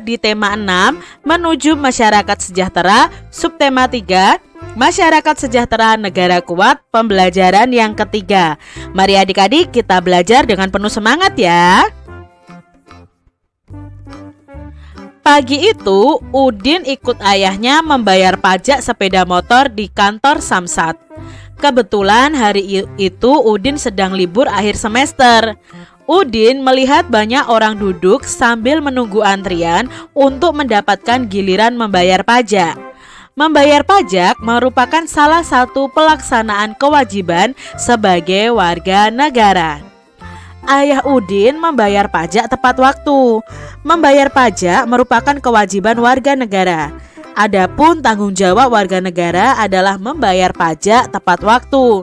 di tema 6 menuju masyarakat sejahtera, subtema 3 masyarakat sejahtera negara kuat, pembelajaran yang ketiga. Mari adik-adik kita belajar dengan penuh semangat ya. Pagi itu, Udin ikut ayahnya membayar pajak sepeda motor di kantor Samsat. Kebetulan hari itu Udin sedang libur akhir semester. Udin melihat banyak orang duduk sambil menunggu antrian untuk mendapatkan giliran membayar pajak. Membayar pajak merupakan salah satu pelaksanaan kewajiban sebagai warga negara. Ayah Udin membayar pajak tepat waktu. Membayar pajak merupakan kewajiban warga negara. Adapun tanggung jawab warga negara adalah membayar pajak tepat waktu.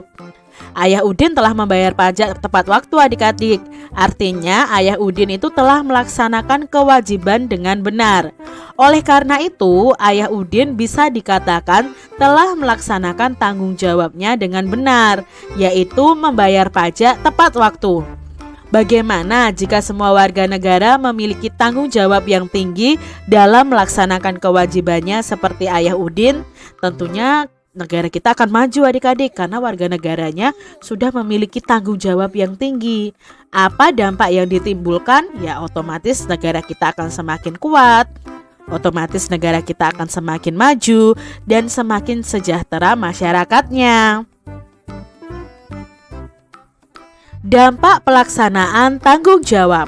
Ayah Udin telah membayar pajak tepat waktu adik-adik. Artinya ayah Udin itu telah melaksanakan kewajiban dengan benar. Oleh karena itu, ayah Udin bisa dikatakan telah melaksanakan tanggung jawabnya dengan benar, yaitu membayar pajak tepat waktu. Bagaimana jika semua warga negara memiliki tanggung jawab yang tinggi dalam melaksanakan kewajibannya seperti ayah Udin? Tentunya negara kita akan maju adik-adik karena warga negaranya sudah memiliki tanggung jawab yang tinggi. Apa dampak yang ditimbulkan? Ya otomatis negara kita akan semakin kuat. Otomatis negara kita akan semakin maju dan semakin sejahtera masyarakatnya. Dampak pelaksanaan tanggung jawab.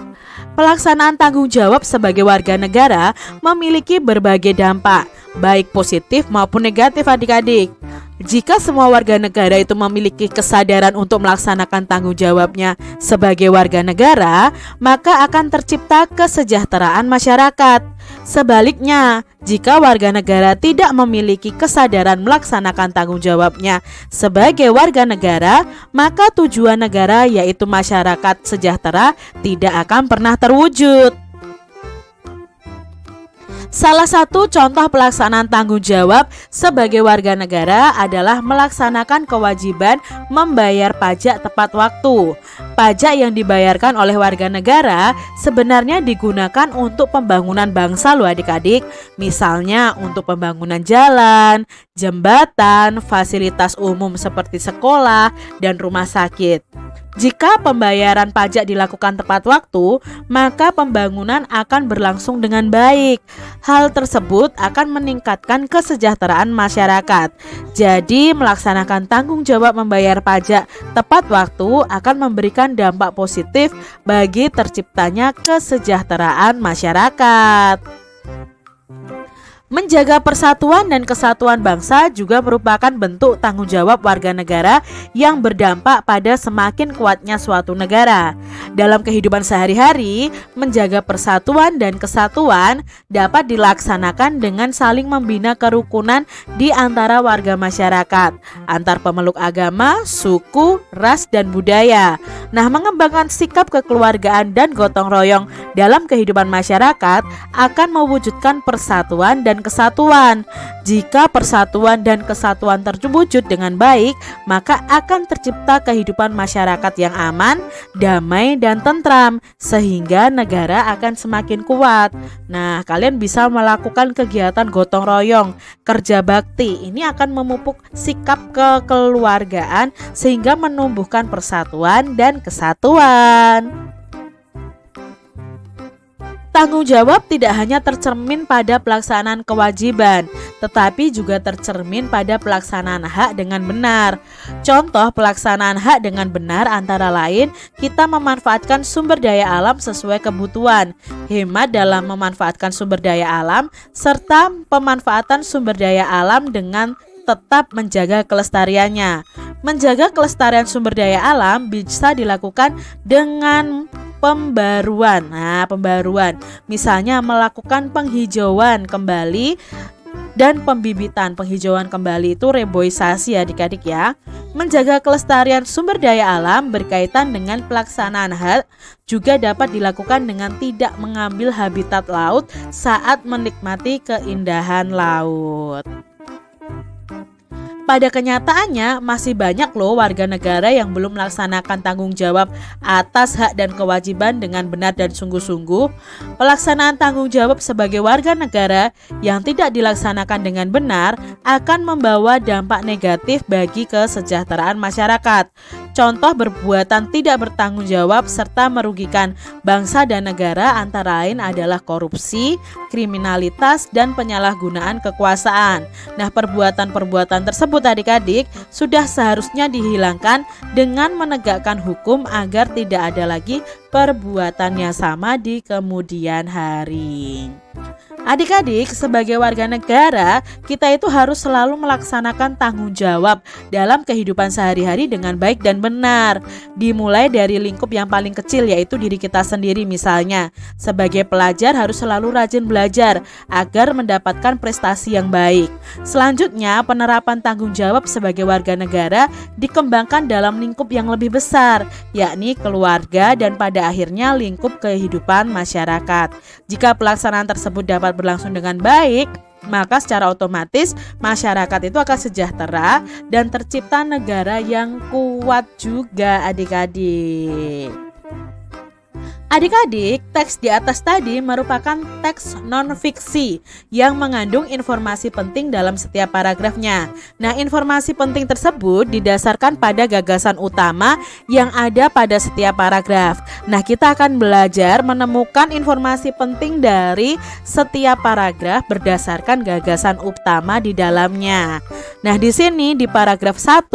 Pelaksanaan tanggung jawab sebagai warga negara memiliki berbagai dampak, baik positif maupun negatif adik-adik. Jika semua warga negara itu memiliki kesadaran untuk melaksanakan tanggung jawabnya sebagai warga negara, maka akan tercipta kesejahteraan masyarakat. Sebaliknya, jika warga negara tidak memiliki kesadaran melaksanakan tanggung jawabnya sebagai warga negara, maka tujuan negara yaitu masyarakat sejahtera tidak akan pernah terwujud. Salah satu contoh pelaksanaan tanggung jawab sebagai warga negara adalah melaksanakan kewajiban membayar pajak tepat waktu. Pajak yang dibayarkan oleh warga negara sebenarnya digunakan untuk pembangunan bangsa loh adik-adik. Misalnya untuk pembangunan jalan, jembatan, fasilitas umum seperti sekolah dan rumah sakit. Jika pembayaran pajak dilakukan tepat waktu, maka pembangunan akan berlangsung dengan baik. Hal tersebut akan meningkatkan kesejahteraan masyarakat. Jadi, melaksanakan tanggung jawab membayar pajak tepat waktu akan memberikan dampak positif bagi terciptanya kesejahteraan masyarakat. Menjaga persatuan dan kesatuan bangsa juga merupakan bentuk tanggung jawab warga negara yang berdampak pada semakin kuatnya suatu negara. Dalam kehidupan sehari-hari, menjaga persatuan dan kesatuan dapat dilaksanakan dengan saling membina kerukunan di antara warga masyarakat, antar pemeluk agama, suku, ras, dan budaya. Nah, mengembangkan sikap kekeluargaan dan gotong royong dalam kehidupan masyarakat akan mewujudkan persatuan dan kesatuan. Jika persatuan dan kesatuan terwujud dengan baik, maka akan tercipta kehidupan masyarakat yang aman, damai, dan tentram, sehingga negara akan semakin kuat. Nah, kalian bisa melakukan kegiatan gotong royong, kerja bakti. Ini akan memupuk sikap kekeluargaan sehingga menumbuhkan persatuan dan kesatuan. Tanggung jawab tidak hanya tercermin pada pelaksanaan kewajiban, tetapi juga tercermin pada pelaksanaan hak dengan benar. Contoh pelaksanaan hak dengan benar antara lain, kita memanfaatkan sumber daya alam sesuai kebutuhan, hemat dalam memanfaatkan sumber daya alam, serta pemanfaatan sumber daya alam dengan tetap menjaga kelestariannya. Menjaga kelestarian sumber daya alam bisa dilakukan dengan pembaruan. Nah, pembaruan misalnya melakukan penghijauan kembali dan pembibitan. Penghijauan kembali itu reboisasi adik-adik ya. Menjaga kelestarian sumber daya alam berkaitan dengan pelaksanaan hak juga dapat dilakukan dengan tidak mengambil habitat laut saat menikmati keindahan laut. pada kenyataannya masih banyak loh warga negara yang belum melaksanakan tanggung jawab atas hak dan kewajiban dengan benar dan sungguh-sungguh. Pelaksanaan tanggung jawab sebagai warga negara yang tidak dilaksanakan dengan benar akan membawa dampak negatif bagi kesejahteraan masyarakat. Contoh perbuatan tidak bertanggung jawab serta merugikan bangsa dan negara antara lain adalah korupsi, kriminalitas, dan penyalahgunaan kekuasaan. Nah, perbuatan-perbuatan tersebut adik-adik sudah seharusnya dihilangkan dengan menegakkan hukum agar tidak ada lagi perbuatan yang sama di kemudian hari. Adik-adik, sebagai warga negara, kita itu harus selalu melaksanakan tanggung jawab dalam kehidupan sehari-hari dengan baik dan benar. Dimulai dari lingkup yang paling kecil, yaitu diri kita sendiri misalnya. Sebagai pelajar harus selalu rajin belajar agar mendapatkan prestasi yang baik. Selanjutnya, penerapan tanggung jawab sebagai warga negara dikembangkan dalam lingkup yang lebih besar, yakni keluarga dan pada akhirnya lingkup kehidupan masyarakat. Jika pelaksanaan tersebut dapat berlangsung dengan baik, maka secara otomatis masyarakat itu akan sejahtera dan tercipta negara yang kuat juga adik-adik. Adik-adik, teks di atas tadi merupakan teks non-fiksi yang mengandung informasi penting dalam setiap paragrafnya. Nah, informasi penting tersebut didasarkan pada gagasan utama yang ada pada setiap paragraf. Nah, kita akan belajar menemukan informasi penting dari setiap paragraf berdasarkan gagasan utama di dalamnya. Nah, di sini di paragraf 1,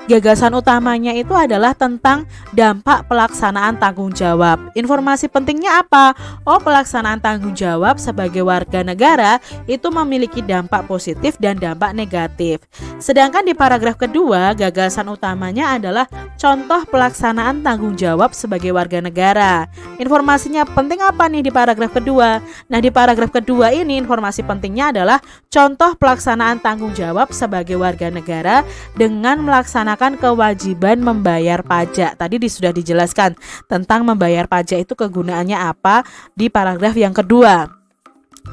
gagasan utamanya itu adalah tentang dampak pelaksanaan tanggung jawab. Informasi pentingnya apa? Oh, pelaksanaan tanggung jawab sebagai warga negara itu memiliki dampak positif dan dampak negatif. Sedangkan di paragraf kedua, gagasan utamanya adalah contoh pelaksanaan tanggung jawab sebagai warga negara. Informasinya penting apa nih di paragraf kedua? Nah, di paragraf kedua ini informasi pentingnya adalah contoh pelaksanaan tanggung jawab sebagai warga negara dengan melaksanakan kewajiban membayar pajak. Tadi sudah dijelaskan tentang membayar pajak itu kegunaannya apa di paragraf yang kedua.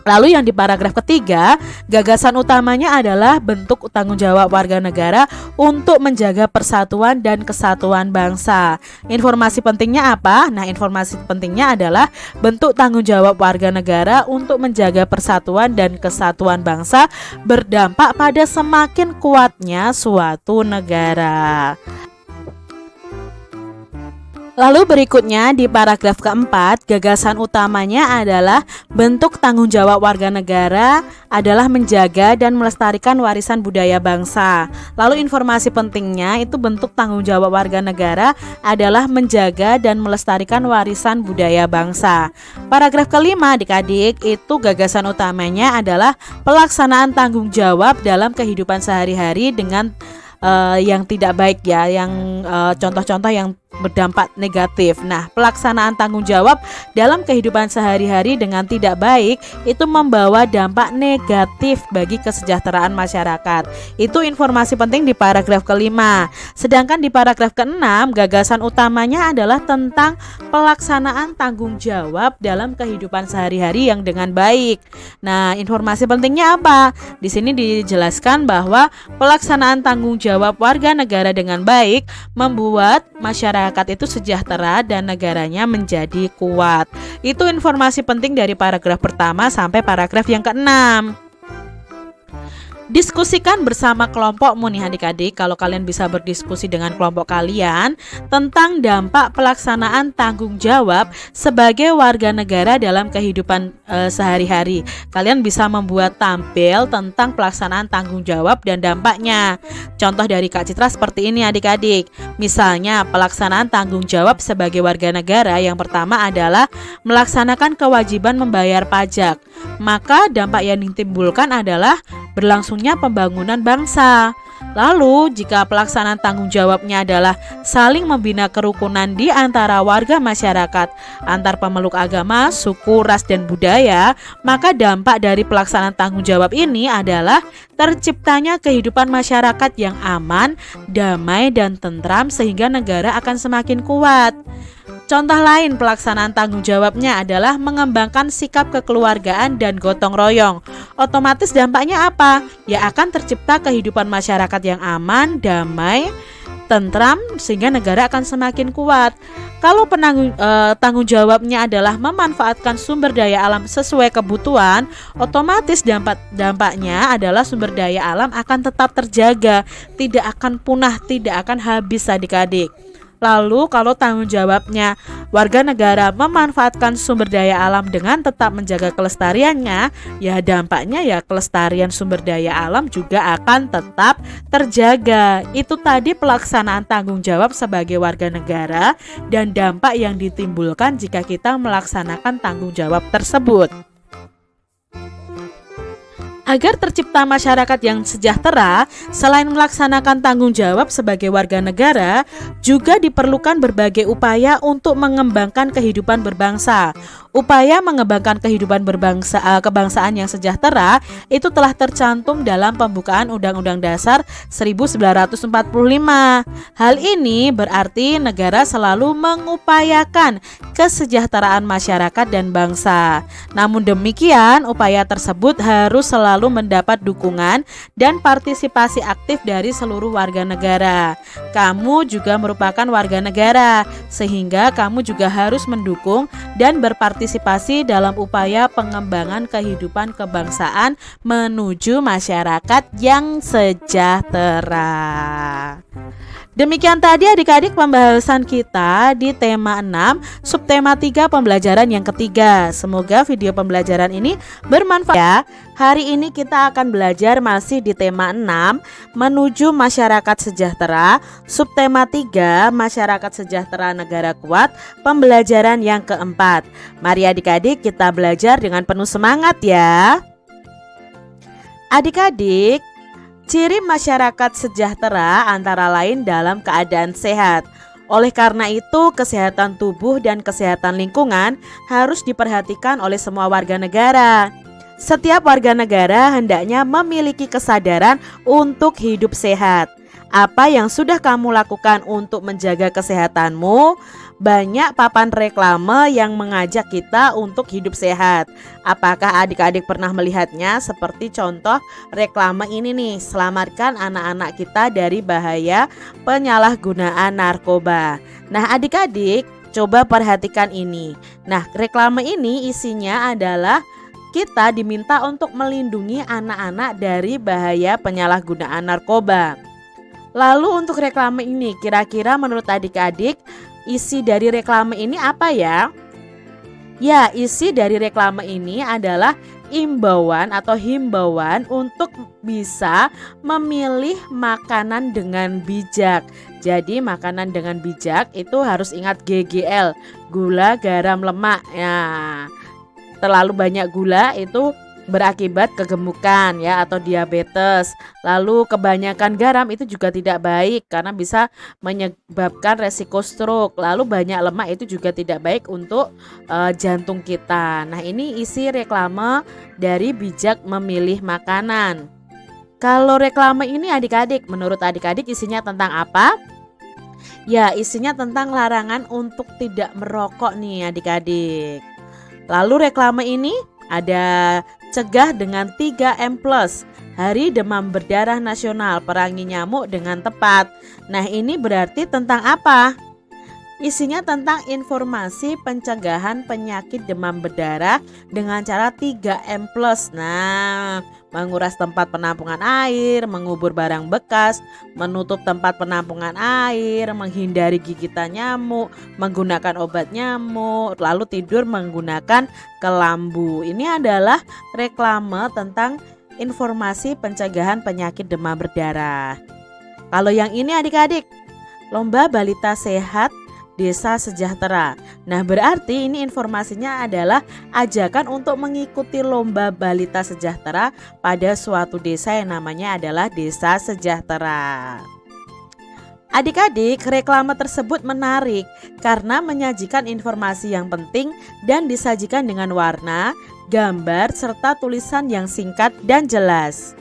Lalu yang di paragraf ketiga, gagasan utamanya adalah bentuk tanggung jawab warga negara untuk menjaga persatuan dan kesatuan bangsa. Informasi pentingnya apa? Nah, informasi pentingnya adalah bentuk tanggung jawab warga negara untuk menjaga persatuan dan kesatuan bangsa berdampak pada semakin kuatnya suatu negara. Lalu berikutnya di paragraf keempat, gagasan utamanya adalah bentuk tanggung jawab warga negara adalah menjaga dan melestarikan warisan budaya bangsa. Lalu informasi pentingnya itu bentuk tanggung jawab warga negara adalah menjaga dan melestarikan warisan budaya bangsa. Paragraf kelima adik-adik, itu gagasan utamanya adalah pelaksanaan tanggung jawab dalam kehidupan sehari-hari dengan yang tidak baik ya, yang contoh-contoh yang berdampak negatif. Nah, pelaksanaan tanggung jawab dalam kehidupan sehari-hari dengan tidak baik itu membawa dampak negatif bagi kesejahteraan masyarakat. Itu informasi penting di paragraf kelima. Sedangkan di paragraf keenam, gagasan utamanya adalah tentang pelaksanaan tanggung jawab dalam kehidupan sehari-hari yang dengan baik. Nah, informasi pentingnya apa? Di sini dijelaskan bahwa pelaksanaan tanggung jawab warga negara dengan baik membuat masyarakat itu sejahtera dan negaranya menjadi kuat. Itu informasi penting dari paragraf pertama sampai paragraf yang keenam. Diskusikan bersama kelompokmu nih adik-adik. Kalau kalian bisa berdiskusi dengan kelompok kalian tentang dampak pelaksanaan tanggung jawab sebagai warga negara dalam kehidupan sehari-hari. Kalian bisa membuat tampil tentang pelaksanaan tanggung jawab dan dampaknya. Contoh dari Kak Citra seperti ini adik-adik. Misalnya pelaksanaan tanggung jawab sebagai warga negara yang pertama adalah melaksanakan kewajiban membayar pajak. Maka dampak yang ditimbulkan adalah berlangsungnya pembangunan bangsa. Lalu, jika pelaksanaan tanggung jawabnya adalah saling membina kerukunan di antara warga masyarakat, antar pemeluk agama, suku, ras, dan budaya, maka dampak dari pelaksanaan tanggung jawab ini adalah terciptanya kehidupan masyarakat yang aman, damai, dan tentram sehingga negara akan semakin kuat. Contoh lain pelaksanaan tanggung jawabnya adalah mengembangkan sikap kekeluargaan dan gotong royong. Otomatis dampaknya apa? Ya akan tercipta kehidupan masyarakat yang aman, damai, tentram, sehingga negara akan semakin kuat. Kalau tanggung jawabnya adalah memanfaatkan sumber daya alam sesuai kebutuhan, otomatis dampaknya adalah sumber daya alam akan tetap terjaga, tidak akan punah, tidak akan habis adik-adik. Lalu kalau tanggung jawabnya warga negara memanfaatkan sumber daya alam dengan tetap menjaga kelestariannya, ya dampaknya ya kelestarian sumber daya alam juga akan tetap terjaga. Itu tadi pelaksanaan tanggung jawab sebagai warga negara dan dampak yang ditimbulkan jika kita melaksanakan tanggung jawab tersebut. Agar tercipta masyarakat yang sejahtera, selain melaksanakan tanggung jawab sebagai warga negara, juga diperlukan berbagai upaya untuk mengembangkan kehidupan berbangsa. Upaya mengembangkan kehidupan kebangsaan yang sejahtera itu telah tercantum dalam pembukaan Undang-Undang Dasar 1945. Hal ini berarti negara selalu mengupayakan kesejahteraan masyarakat dan bangsa. Namun demikian, upaya tersebut harus selalu mendapat dukungan dan partisipasi aktif dari seluruh warga negara. Kamu juga merupakan warga negara, sehingga kamu juga harus mendukung dan berpartisipasi dalam upaya pengembangan kehidupan kebangsaan menuju masyarakat yang sejahtera. Demikian tadi adik-adik pembahasan kita di tema 6, subtema 3 pembelajaran yang ketiga. Semoga video pembelajaran ini bermanfaat ya. Hari ini kita akan belajar masih di tema 6, menuju masyarakat sejahtera, subtema 3 masyarakat sejahtera negara kuat, pembelajaran yang keempat. Mari adik-adik kita belajar dengan penuh semangat ya. Adik-adik, ciri masyarakat sejahtera antara lain dalam keadaan sehat. Oleh karena itu, kesehatan tubuh dan kesehatan lingkungan harus diperhatikan oleh semua warga negara. Setiap warga negara hendaknya memiliki kesadaran untuk hidup sehat. Apa yang sudah kamu lakukan untuk menjaga kesehatanmu? Banyak papan reklame yang mengajak kita untuk hidup sehat. Apakah adik-adik pernah melihatnya? Seperti contoh reklame ini nih, selamatkan anak-anak kita dari bahaya penyalahgunaan narkoba. Nah adik-adik, coba perhatikan ini. Nah reklame ini isinya adalah kita diminta untuk melindungi anak-anak dari bahaya penyalahgunaan narkoba. Lalu untuk reklame ini, kira-kira menurut adik-adik isi dari reklame ini apa ya? Ya, isi dari reklame ini adalah imbauan atau himbauan untuk bisa memilih makanan dengan bijak. Jadi makanan dengan bijak itu harus ingat GGL, gula, garam, lemak. Ya, terlalu banyak gula itu berakibat kegemukan ya atau diabetes. Lalu kebanyakan garam itu juga tidak baik karena bisa menyebabkan resiko stroke. Lalu banyak lemak itu juga tidak baik untuk jantung kita. Nah, ini isi reklame dari bijak memilih makanan. Kalau reklame ini adik-adik, menurut adik-adik isinya tentang apa? Ya, isinya tentang larangan untuk tidak merokok nih adik-adik. Lalu reklame ini ada cegah dengan 3M+, Hari Demam Berdarah Nasional, perangi nyamuk dengan tepat. Nah ini berarti tentang apa? Isinya tentang informasi pencegahan penyakit demam berdarah dengan cara 3M+. Nah, menguras tempat penampungan air, mengubur barang bekas, menutup tempat penampungan air, menghindari gigitan nyamuk, menggunakan obat nyamuk, lalu tidur menggunakan kelambu. Ini adalah reklame tentang informasi pencegahan penyakit demam berdarah. Kalau yang ini adik-adik, lomba balita sehat Desa Sejahtera. Nah berarti ini informasinya adalah ajakan untuk mengikuti lomba balita sejahtera pada suatu desa yang namanya adalah Desa Sejahtera. Adik-adik, reklame tersebut menarik karena menyajikan informasi yang penting dan disajikan dengan warna, gambar, serta tulisan yang singkat dan jelas.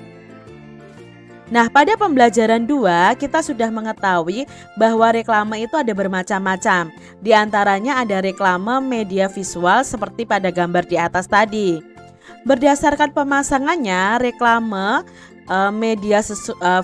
Nah, pada pembelajaran 2 kita sudah mengetahui bahwa reklame itu ada bermacam-macam. Di antaranya ada reklame media visual seperti pada gambar di atas tadi. Berdasarkan pemasangannya, reklame media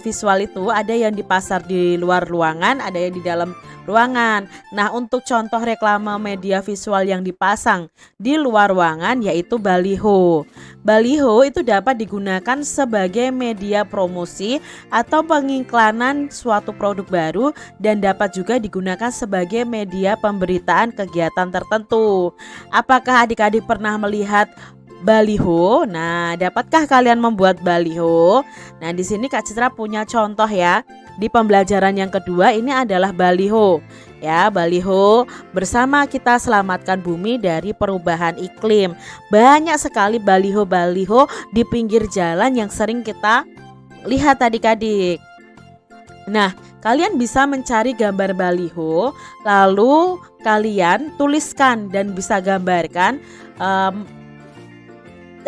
visual itu ada yang dipasar di luar ruangan, ada yang di dalam ruangan. Nah, untuk contoh reklame media visual yang dipasang di luar ruangan yaitu baliho. Baliho itu dapat digunakan sebagai media promosi atau pengiklanan suatu produk baru dan dapat juga digunakan sebagai media pemberitaan kegiatan tertentu. Apakah adik-adik pernah melihat baliho? Nah, dapatkah kalian membuat baliho? Nah, di sini Kak Citra punya contoh ya. Di pembelajaran yang kedua ini adalah baliho. Ya, baliho bersama kita selamatkan bumi dari perubahan iklim. Banyak sekali baliho-baliho di pinggir jalan yang sering kita lihat adik-adik. Nah, kalian bisa mencari gambar baliho, lalu kalian tuliskan dan bisa gambarkan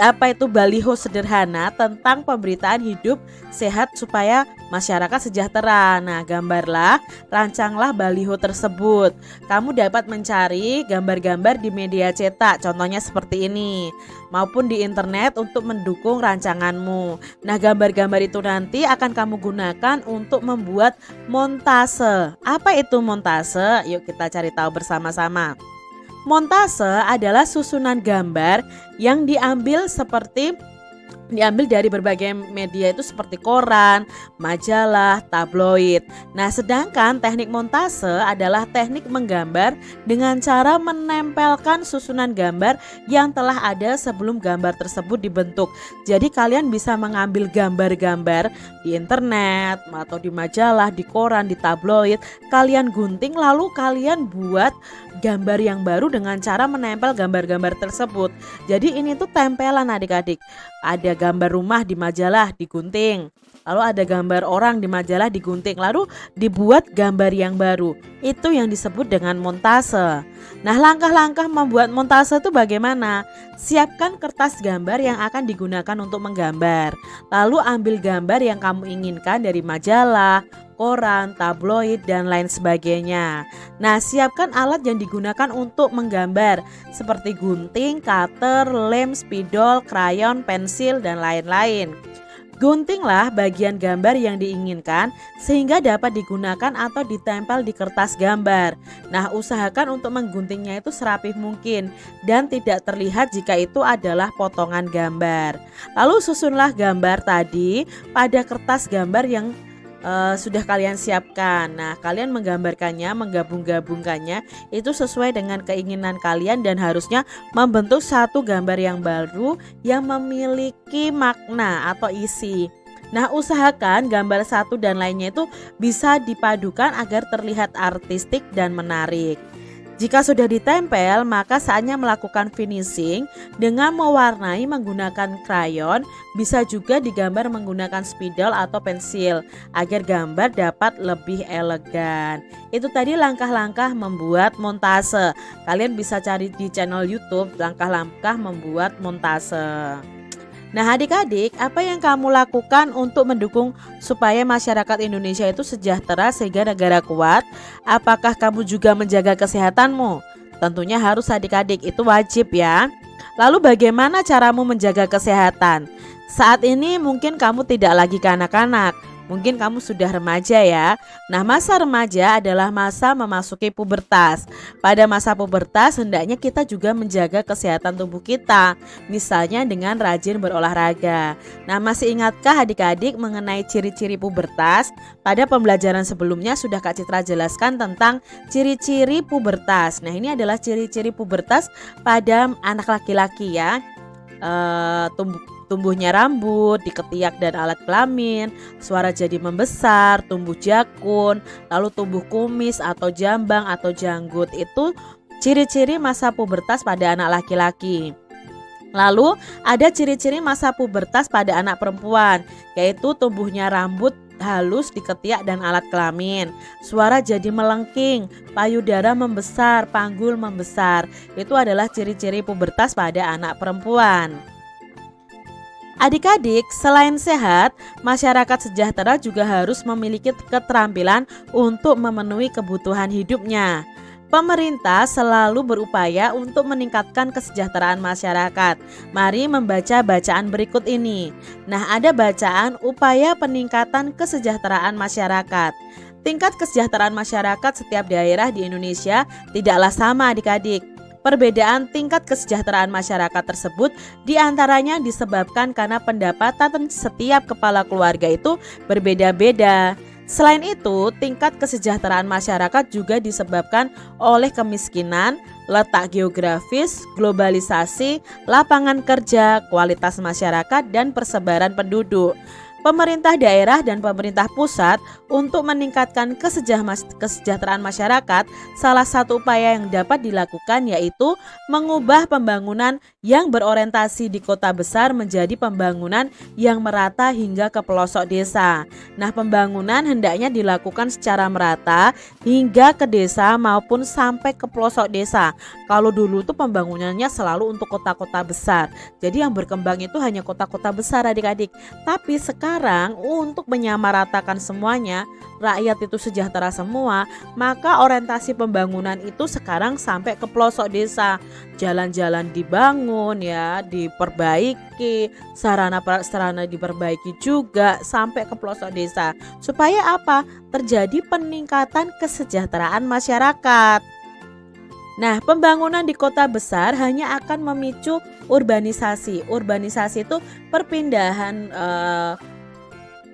apa itu baliho sederhana tentang pemberitaan hidup sehat supaya masyarakat sejahtera. Nah, gambarlah, rancanglah baliho tersebut. Kamu dapat mencari gambar-gambar di media cetak, contohnya seperti ini, maupun di internet untuk mendukung rancanganmu. Nah, gambar-gambar itu nanti akan kamu gunakan untuk membuat montase. Apa itu montase? Yuk kita cari tahu bersama-sama. Montase adalah susunan gambar yang diambil dari berbagai media itu seperti koran, majalah, tabloid. Nah, sedangkan teknik montase adalah teknik menggambar dengan cara menempelkan susunan gambar yang telah ada sebelum gambar tersebut dibentuk. Jadi kalian bisa mengambil gambar-gambar di internet atau di majalah, di koran, di tabloid, kalian gunting lalu kalian buat gambar yang baru dengan cara menempel gambar-gambar tersebut. Jadi ini tuh tempelan adik-adik. Ada gambar rumah di majalah digunting, lalu ada gambar orang di majalah digunting, lalu dibuat gambar yang baru. Itu yang disebut dengan montase. Nah, langkah-langkah membuat montase itu bagaimana? Siapkan kertas gambar yang akan digunakan untuk menggambar. Lalu ambil gambar yang kamu inginkan dari majalah, koran, tabloid, dan lain sebagainya. Nah, siapkan alat yang digunakan untuk menggambar seperti gunting, cutter, lem, spidol, krayon, pensil, dan lain-lain. Guntinglah bagian gambar yang diinginkan sehingga dapat digunakan atau ditempel di kertas gambar. Nah, usahakan untuk mengguntingnya itu serapih mungkin dan tidak terlihat jika itu adalah potongan gambar. Lalu susunlah gambar tadi pada kertas gambar yang sudah kalian siapkan. Nah, kalian menggambarkannya, menggabung-gabungkannya itu sesuai dengan keinginan kalian dan harusnya membentuk satu gambar yang baru yang memiliki makna atau isi. Nah, usahakan gambar satu dan lainnya itu bisa dipadukan agar terlihat artistik dan menarik. Jika sudah ditempel, maka saatnya melakukan finishing dengan mewarnai menggunakan krayon, bisa juga digambar menggunakan spidol atau pensil agar gambar dapat lebih elegan. Itu tadi langkah-langkah membuat montase. Kalian bisa cari di channel YouTube langkah-langkah membuat montase. Nah, adik-adik, apa yang kamu lakukan untuk mendukung supaya masyarakat Indonesia itu sejahtera sehingga negara kuat? Apakah kamu juga menjaga kesehatanmu? Tentunya harus adik-adik, itu wajib ya. Lalu bagaimana caramu menjaga kesehatan? Saat ini mungkin kamu tidak lagi kanak-kanak, mungkin kamu sudah remaja ya. Nah, masa remaja adalah masa memasuki pubertas. Pada masa pubertas hendaknya kita juga menjaga kesehatan tubuh kita, misalnya dengan rajin berolahraga. Nah, masih ingatkah adik-adik mengenai ciri-ciri pubertas? Pada pembelajaran sebelumnya sudah Kak Citra jelaskan tentang ciri-ciri pubertas. Nah, ini adalah ciri-ciri pubertas pada anak laki-laki ya. Tumbuhnya rambut di ketiak dan alat kelamin, suara jadi membesar, tumbuh jakun, lalu tumbuh kumis atau jambang atau janggut. Itu ciri-ciri masa pubertas pada anak laki-laki. Lalu ada ciri-ciri masa pubertas pada anak perempuan, yaitu tumbuhnya rambut halus di ketiak dan alat kelamin, suara jadi melengking, payudara membesar, panggul membesar. Itu adalah ciri-ciri pubertas pada anak perempuan. Adik-adik, selain sehat, masyarakat sejahtera juga harus memiliki keterampilan untuk memenuhi kebutuhan hidupnya. Pemerintah selalu berupaya untuk meningkatkan kesejahteraan masyarakat. Mari membaca bacaan berikut ini. Nah, ada bacaan upaya peningkatan kesejahteraan masyarakat. Tingkat kesejahteraan masyarakat setiap daerah di Indonesia tidaklah sama adik-adik. Perbedaan tingkat kesejahteraan masyarakat tersebut diantaranya disebabkan karena pendapatan setiap kepala keluarga itu berbeda-beda. Selain itu, tingkat kesejahteraan masyarakat juga disebabkan oleh kemiskinan, letak geografis, globalisasi, lapangan kerja, kualitas masyarakat, dan persebaran penduduk. Pemerintah daerah dan pemerintah pusat untuk meningkatkan kesejahteraan masyarakat, salah satu upaya yang dapat dilakukan yaitu mengubah pembangunan yang berorientasi di kota besar menjadi pembangunan yang merata hingga ke pelosok desa. Nah, pembangunan hendaknya dilakukan secara merata hingga ke desa maupun sampai ke pelosok desa. Kalau dulu tuh pembangunannya selalu untuk kota-kota besar. Jadi yang berkembang itu hanya kota-kota besar adik-adik. Tapi sekarang untuk menyamaratakan semuanya, rakyat itu sejahtera semua, maka orientasi pembangunan itu sekarang sampai ke pelosok desa. Jalan-jalan dibangun ya, diperbaiki, sarana-prasarana diperbaiki juga sampai ke pelosok desa. Supaya apa? Terjadi peningkatan kesejahteraan masyarakat. Nah, pembangunan di kota besar hanya akan memicu urbanisasi. Urbanisasi itu perpindahan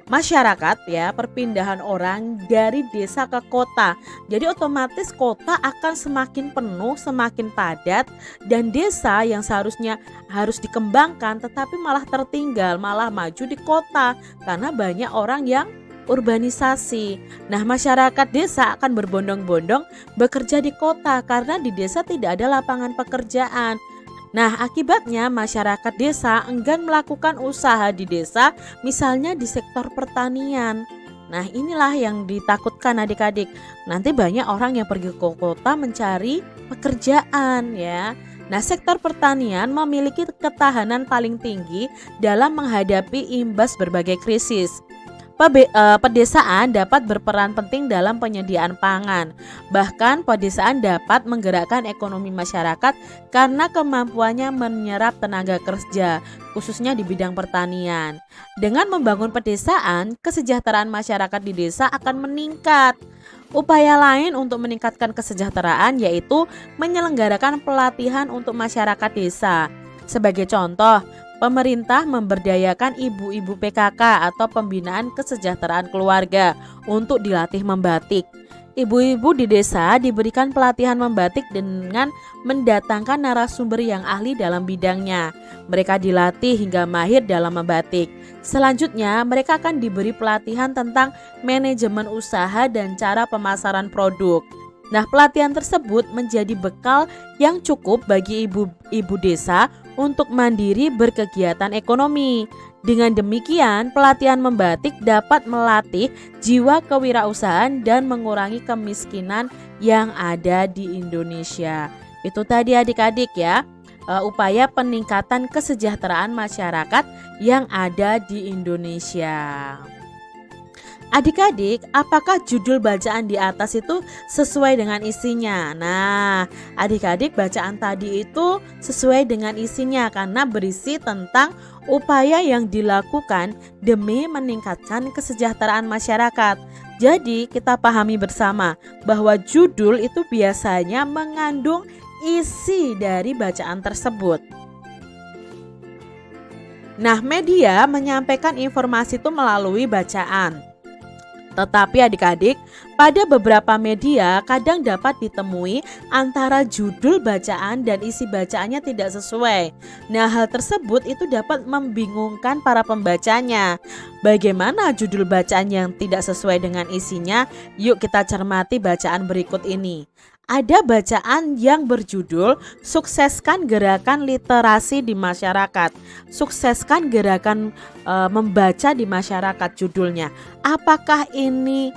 masyarakat ya, perpindahan orang dari desa ke kota. Jadi otomatis kota akan semakin penuh, semakin padat, dan desa yang seharusnya harus dikembangkan tetapi malah tertinggal, malah maju di kota karena banyak orang yang urbanisasi. Nah, masyarakat desa akan berbondong-bondong bekerja di kota karena di desa tidak ada lapangan pekerjaan. Nah, akibatnya masyarakat desa enggan melakukan usaha di desa, misalnya di sektor pertanian. Nah, inilah yang ditakutkan adik-adik. Nanti banyak orang yang pergi ke kota mencari pekerjaan ya. Nah, sektor pertanian memiliki ketahanan paling tinggi dalam menghadapi imbas berbagai krisis. Pedesaan dapat berperan penting dalam penyediaan pangan. Bahkan pedesaan dapat menggerakkan ekonomi masyarakat karena kemampuannya menyerap tenaga kerja, khususnya di bidang pertanian. Dengan membangun pedesaan, kesejahteraan masyarakat di desa akan meningkat. Upaya lain untuk meningkatkan kesejahteraan yaitu menyelenggarakan pelatihan untuk masyarakat desa. Sebagai contoh, pemerintah memberdayakan ibu-ibu PKK atau pembinaan kesejahteraan keluarga untuk dilatih membatik. Ibu-ibu di desa diberikan pelatihan membatik dengan mendatangkan narasumber yang ahli dalam bidangnya. Mereka dilatih hingga mahir dalam membatik. Selanjutnya, mereka akan diberi pelatihan tentang manajemen usaha dan cara pemasaran produk. Nah, pelatihan tersebut menjadi bekal yang cukup bagi ibu-ibu desa untuk mandiri berkegiatan ekonomi. Dengan demikian, pelatihan membatik dapat melatih jiwa kewirausahaan dan mengurangi kemiskinan yang ada di Indonesia. Itu tadi adik-adik ya, upaya peningkatan kesejahteraan masyarakat yang ada di Indonesia. Adik-adik, apakah judul bacaan di atas itu sesuai dengan isinya? Nah, adik-adik, bacaan tadi itu sesuai dengan isinya karena berisi tentang upaya yang dilakukan demi meningkatkan kesejahteraan masyarakat. Jadi, kita pahami bersama bahwa judul itu biasanya mengandung isi dari bacaan tersebut. Nah, media menyampaikan informasi itu melalui bacaan. Tetapi adik-adik, pada beberapa media kadang dapat ditemui antara judul bacaan dan isi bacaannya tidak sesuai. Nah, hal tersebut itu dapat membingungkan para pembacanya. Bagaimana judul bacaan yang tidak sesuai dengan isinya? Yuk kita cermati bacaan berikut ini. Ada bacaan yang berjudul "Sukseskan Gerakan Literasi di Masyarakat". Sukseskan gerakan membaca di masyarakat judulnya. Apakah ini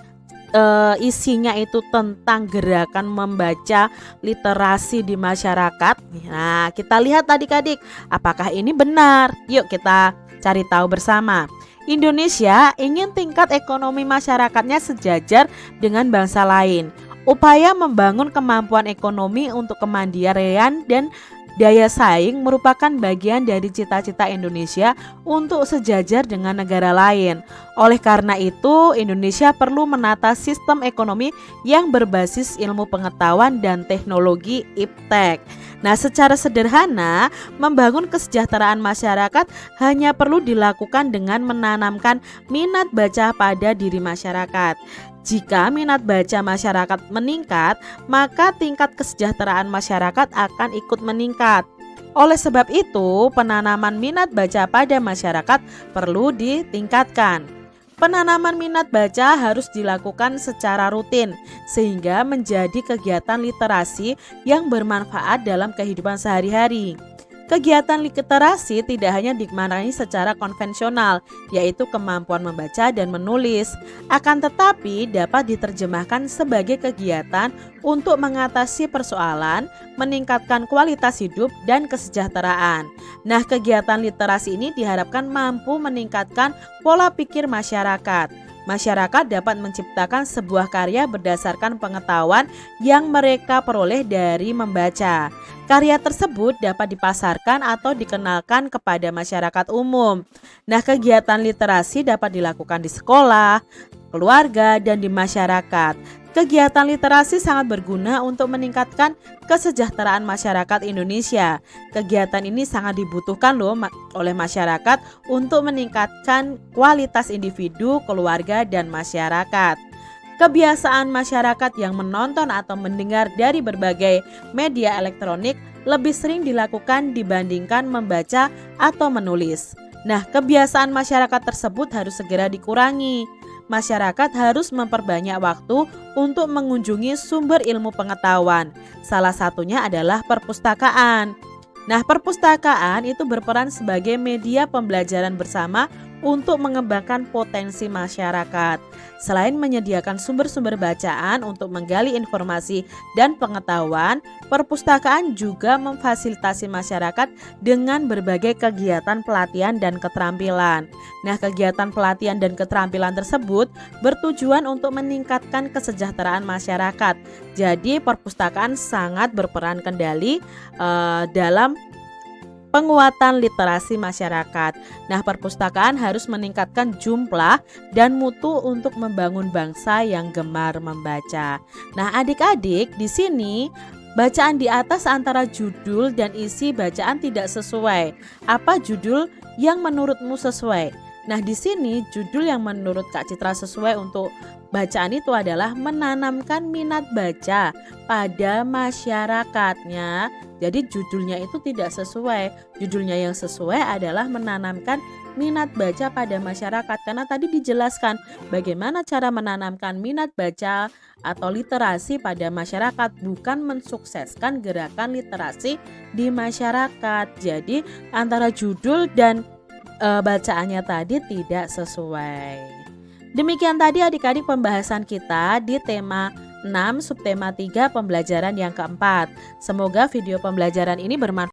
isinya itu tentang gerakan membaca literasi di masyarakat? Nah, kita lihat adik-adik, apakah ini benar? Yuk kita cari tahu bersama. Indonesia ingin tingkat ekonomi masyarakatnya sejajar dengan bangsa lain. Upaya membangun kemampuan ekonomi untuk kemandirian dan daya saing merupakan bagian dari cita-cita Indonesia untuk sejajar dengan negara lain. Oleh karena itu, Indonesia perlu menata sistem ekonomi yang berbasis ilmu pengetahuan dan teknologi iptek. Nah, secara sederhana, membangun kesejahteraan masyarakat hanya perlu dilakukan dengan menanamkan minat baca pada diri masyarakat. Jika minat baca masyarakat meningkat, maka tingkat kesejahteraan masyarakat akan ikut meningkat. Oleh sebab itu, penanaman minat baca pada masyarakat perlu ditingkatkan. Penanaman minat baca harus dilakukan secara rutin, sehingga menjadi kegiatan literasi yang bermanfaat dalam kehidupan sehari-hari. Kegiatan literasi tidak hanya dimaknai secara konvensional, yaitu kemampuan membaca dan menulis, akan tetapi dapat diterjemahkan sebagai kegiatan untuk mengatasi persoalan, meningkatkan kualitas hidup dan kesejahteraan. Nah, kegiatan literasi ini diharapkan mampu meningkatkan pola pikir masyarakat. Masyarakat dapat menciptakan sebuah karya berdasarkan pengetahuan yang mereka peroleh dari membaca. Karya tersebut dapat dipasarkan atau dikenalkan kepada masyarakat umum. Nah, kegiatan literasi dapat dilakukan di sekolah, keluarga, dan di masyarakat. Kegiatan literasi sangat berguna untuk meningkatkan kesejahteraan masyarakat Indonesia. Kegiatan ini sangat dibutuhkan oleh masyarakat untuk meningkatkan kualitas individu, keluarga, dan masyarakat. Kebiasaan masyarakat yang menonton atau mendengar dari berbagai media elektronik lebih sering dilakukan dibandingkan membaca atau menulis. Nah, kebiasaan masyarakat tersebut harus segera dikurangi. Masyarakat harus memperbanyak waktu untuk mengunjungi sumber ilmu pengetahuan. Salah satunya adalah perpustakaan. Nah, perpustakaan itu berperan sebagai media pembelajaran bersama untuk mengembangkan potensi masyarakat. Selain menyediakan sumber-sumber bacaan untuk menggali informasi dan pengetahuan, perpustakaan juga memfasilitasi masyarakat dengan berbagai kegiatan pelatihan dan keterampilan. Nah, kegiatan pelatihan dan keterampilan tersebut bertujuan untuk meningkatkan kesejahteraan masyarakat. Jadi, perpustakaan sangat berperan kendali dalam penguatan literasi masyarakat. Nah, perpustakaan harus meningkatkan jumlah dan mutu untuk membangun bangsa yang gemar membaca. Nah, adik-adik, di sini bacaan di atas antara judul dan isi bacaan tidak sesuai. Apa judul yang menurutmu sesuai? Nah, di sini judul yang menurut Kak Citra sesuai untuk bacaan itu adalah menanamkan minat baca pada masyarakatnya. Jadi judulnya itu tidak sesuai. Judulnya yang sesuai adalah menanamkan minat baca pada masyarakat. Karena tadi dijelaskan bagaimana cara menanamkan minat baca atau literasi pada masyarakat, bukan mensukseskan gerakan literasi di masyarakat. Jadi antara judul dan bacaannya tadi tidak sesuai. Demikian tadi adik-adik pembahasan kita di tema 6 subtema 3 pembelajaran yang keempat. Semoga video pembelajaran ini bermanfaat